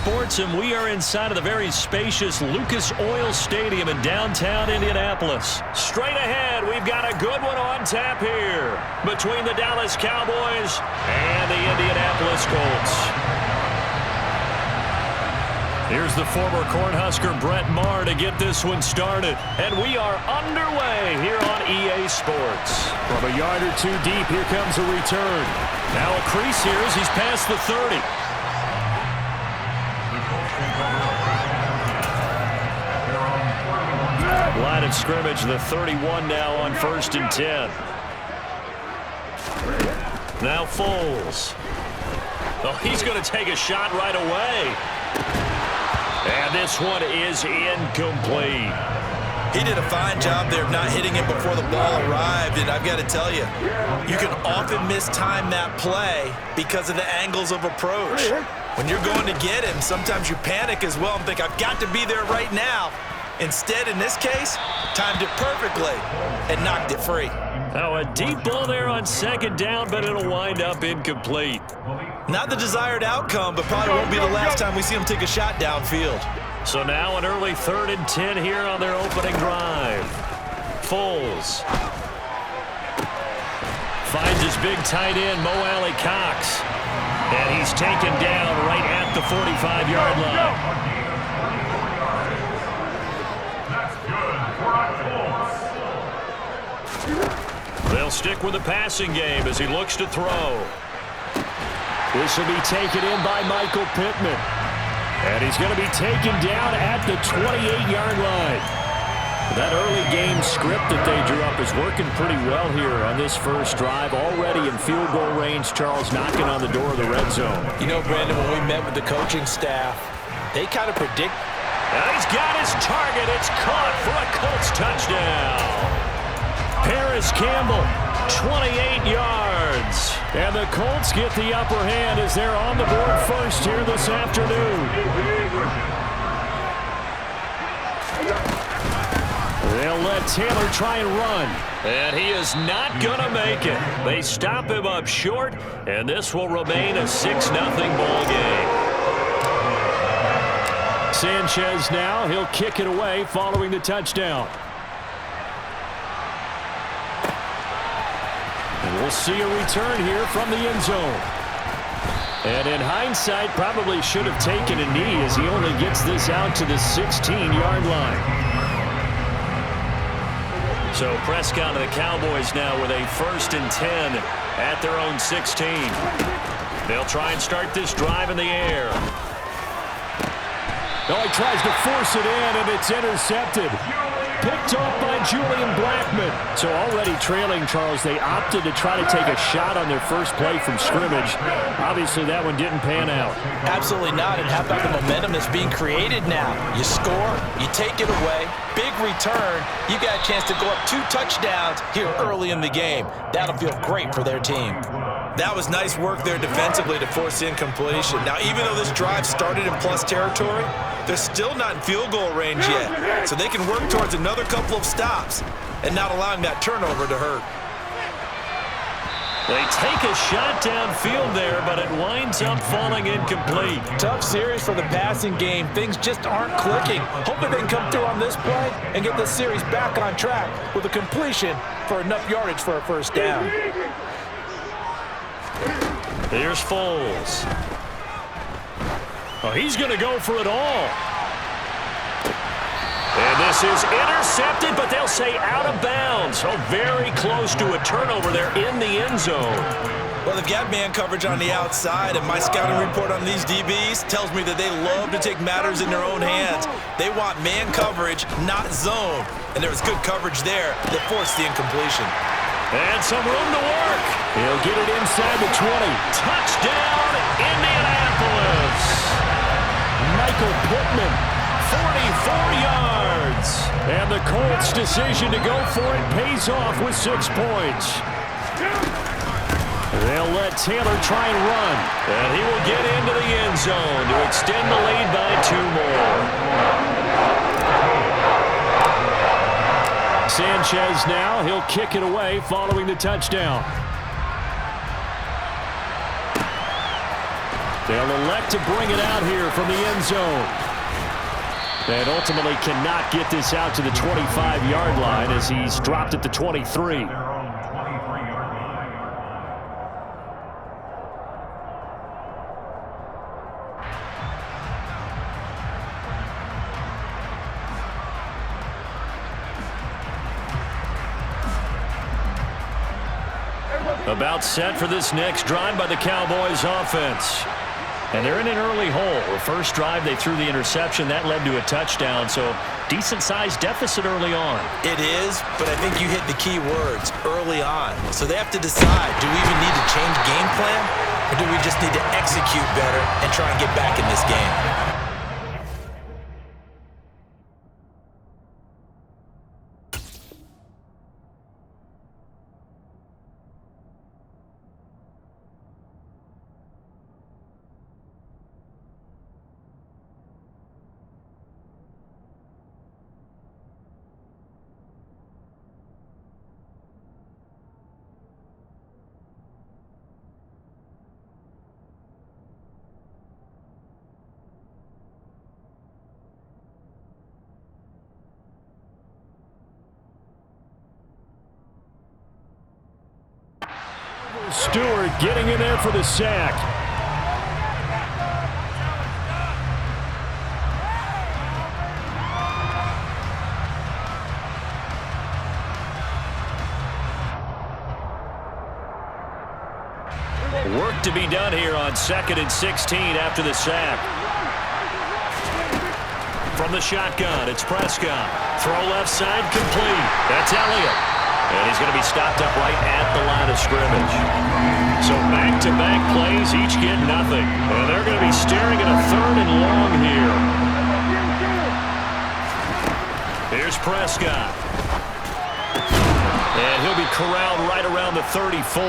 Sports, and we are inside of the very spacious Lucas Oil Stadium in downtown Indianapolis. Straight ahead, we've got a good one on tap here between the Dallas Cowboys and the Indianapolis Colts. Here's the former Cornhusker Brett Maher to get this one started. And we are underway here on EA Sports. From a yard or two deep, here comes a return. Now a crease here as he's past the 30. Line of scrimmage, the 31 now on 1st and 10. Now Foles. Oh, he's going to take a shot right away. And this one is incomplete. He did a fine job there of not hitting it before the ball arrived, and I've got to tell you, you can often mistime that play because of the angles of approach. When you're going to get him, sometimes you panic as well and think, I've got to be there right now. Instead, in this case, timed it perfectly and knocked it free. Now a deep ball there on 2nd down, but it'll wind up incomplete. Not the desired outcome, but probably won't be the last time we see him take a shot downfield. So now an early 3rd and 10 here on their opening drive. Foles finds his big tight end, Mo Alley Cox. And he's taken down right at the 45-yard line. They'll stick with the passing game as he looks to throw. This will be taken in by Michael Pittman. And he's going to be taken down at the 28-yard line. That early game script that they drew up is working pretty well here on this first drive. Already in field goal range, Charles, knocking on the door of the red zone. You know, Brandon, when we met with the coaching staff, they kind of predict. Now he's got his target. It's caught for a Colts touchdown. Paris Campbell, 28 yards. And the Colts get the upper hand as they're on the board first here this afternoon. They'll let Taylor try and run. And he is not going to make it. They stop him up short, and this will remain a 6-0 ball game. Sanchez now, he'll kick it away following the touchdown. And we'll see a return here from the end zone. And in hindsight, probably should have taken a knee as he only gets this out to the 16-yard line. So Prescott and the Cowboys now with a 1st and 10 at their own 16. They'll try and start this drive in the air. Oh, he tries to force it in, and it's intercepted. Picked off by Julian Blackmon. So already trailing, Charles, they opted to try to take a shot on their first play from scrimmage. Obviously, that one didn't pan out. Absolutely not, and how about the momentum that's being created now? You score, you take it away, big return, you got a chance to go up 2 touchdowns here early in the game. That'll feel great for their team. That was nice work there defensively to force incompletion. Now, even though this drive started in plus territory, they're still not in field goal range yet. So they can work towards another couple of stops and not allowing that turnover to hurt. They take a shot downfield there, but it winds up falling incomplete. Tough series for the passing game. Things just aren't clicking. Hoping they can come through on this play and get this series back on track with a completion for enough yardage for a first down. Here's Foles. Oh, he's going to go for it all. And this is intercepted, but they'll say out of bounds. So very close to a turnover there in the end zone. Well, they've got man coverage on the outside, and my scouting report on these DBs tells me that they love to take matters in their own hands. They want man coverage, not zone. And there was good coverage there that forced the incompletion. And some room to work. He'll get it inside the 20. Touchdown, Indianapolis. Michael Pittman, 44 yards. And the Colts' decision to go for it pays off with 6 points. They'll let Taylor try and run. And he will get into the end zone to extend the lead by 2 more. Sanchez now, he'll kick it away following the touchdown. They'll elect to bring it out here from the end zone. And ultimately cannot get this out to the 25-yard line as he's dropped at the 23. About set for this next drive by the Cowboys offense. And they're in an early hole. The first drive, they threw the interception. That led to a touchdown, so decent-sized deficit early on. It is, but I think you hit the key words, early on. So they have to decide, do we even need to change game plan, or do we just need to execute better and try and get back in this game? Stewart getting in there for the sack. Work to be done here on 2nd and 16 after the sack. From the shotgun, it's Prescott. Throw left side, complete. That's Elliott. And he's going to be stopped up right at the line of scrimmage. So back-to-back plays, each get nothing. And they're going to be staring at a 3rd and long here. Here's Prescott. And he'll be corralled right around the 34.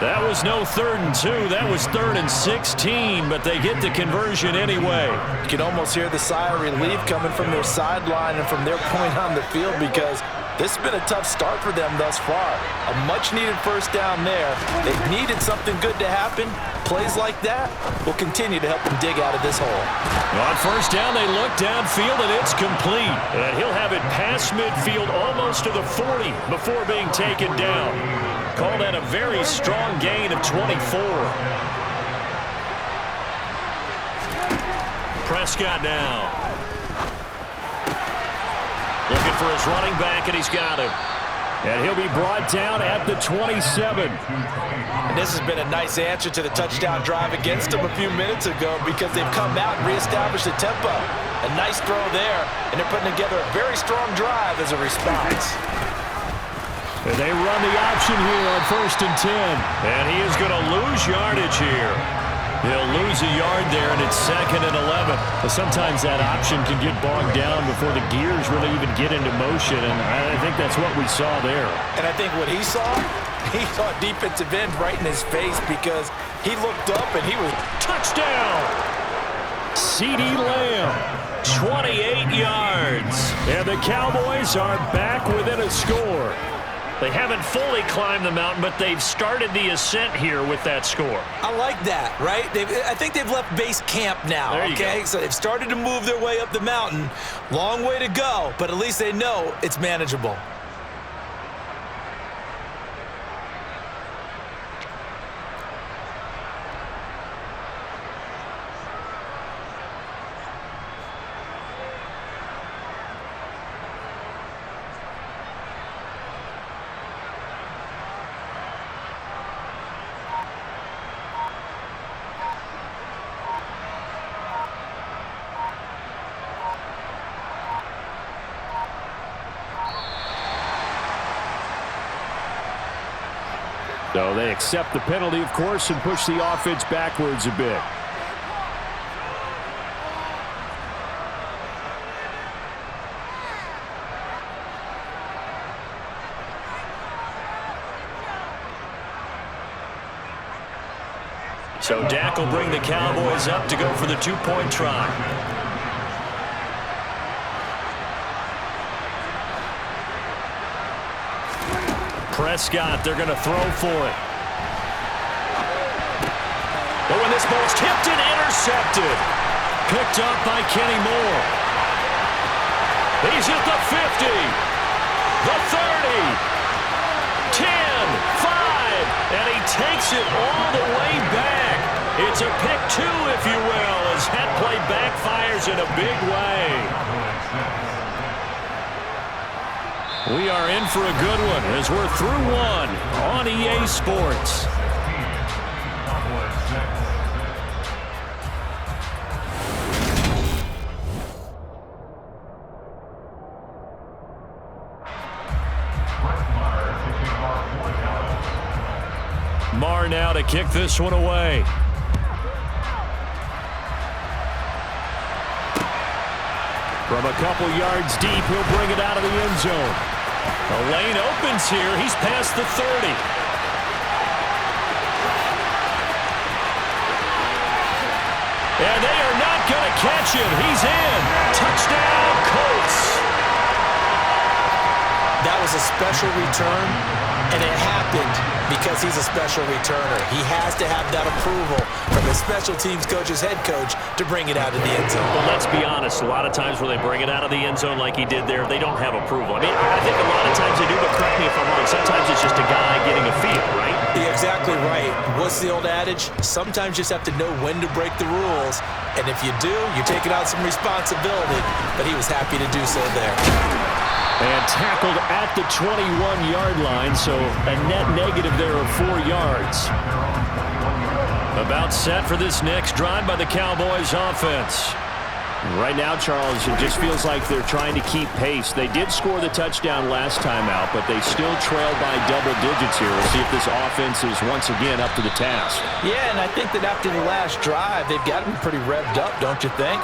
That was no 3rd and 2. That was 3rd and 16, but they get the conversion anyway. You can almost hear the sigh of relief coming from their sideline and from their point on the field because this has been a tough start for them thus far. A much-needed first down there. They've needed something good to happen. Plays like that will continue to help them dig out of this hole. On first down, they look downfield, and it's complete. And he'll have it past midfield almost to the 40 before being taken down. Call that a very strong gain of 24. Prescott now. Looking for his running back, and he's got him. And he'll be brought down at the 27. And this has been a nice answer to the touchdown drive against them a few minutes ago because they've come out and reestablished the tempo. A nice throw there, and they're putting together a very strong drive as a response. And they run the option here on 1st and 10. And he is going to lose yardage here. He'll lose a yard there, and it's 2nd and 11. But sometimes that option can get bogged down before the gears really even get into motion, and I think that's what we saw there. And I think what he saw a defensive end right in his face because he looked up and he was touchdown! CeeDee Lamb, 28 yards. And the Cowboys are back within a score. They haven't fully climbed the mountain, but they've started the ascent here with that score. I like that, right? I think they've left base camp now, okay? So they've started to move their way up the mountain. Long way to go, but at least they know it's manageable. So they accept the penalty, of course, and push the offense backwards a bit. So Dak will bring the Cowboys up to go for the two-point try. Prescott, they're going to throw for it. But when this ball's tipped and intercepted. Picked up by Kenny Moore. He's at the 50, the 30, 10, 5, and he takes it all the way back. It's a pick two, if you will, as that play backfires in a big way. We are in for a good one as we're through one on EA Sports. Marr now to kick this one away. From a couple yards deep, he'll bring it out of the end zone. The lane opens here. He's past the 30. And they are not going to catch him. He's in. Touchdown, Colts. That was a special return, and it happened because he's a special returner. He has to have that approval from his special teams coach's head coach to bring it out of the end zone. Well, let's be honest. A lot of times when they bring it out of the end zone like he did there, they don't have approval. I mean, I think a lot of times they do, but correct me if I'm wrong. Sometimes it's just a guy getting a feel, right? You're exactly right. What's the old adage? Sometimes you just have to know when to break the rules. And if you do, you're taking out some responsibility. But he was happy to do so there. And tackled at the 21-yard line, so a net negative there of 4 yards. About set for this next drive by the Cowboys offense. Right now, Charles, it just feels like they're trying to keep pace. They did score the touchdown last time out, but they still trail by double digits here. We'll see if this offense is once again up to the task. Yeah, and I think that after the last drive, they've got them pretty revved up, don't you think?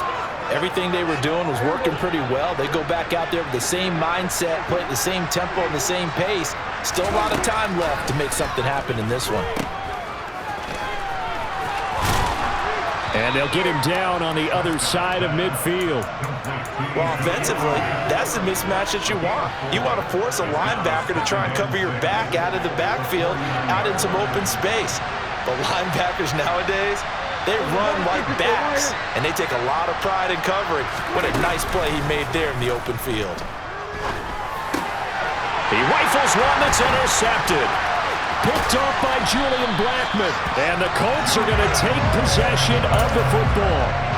Everything they were doing was working pretty well. They go back out there with the same mindset, play at the same tempo and the same pace. Still a lot of time left to make something happen in this one. And they'll get him down on the other side of midfield. Well, offensively, that's the mismatch that you want. You want to force a linebacker to try and cover your back out of the backfield, out in some open space. But linebackers nowadays, they run like backs, and they take a lot of pride in covering. What a nice play he made there in the open field. He rifles one that's intercepted. Picked off by Julian Blackmon. And the Colts are going to take possession of the football.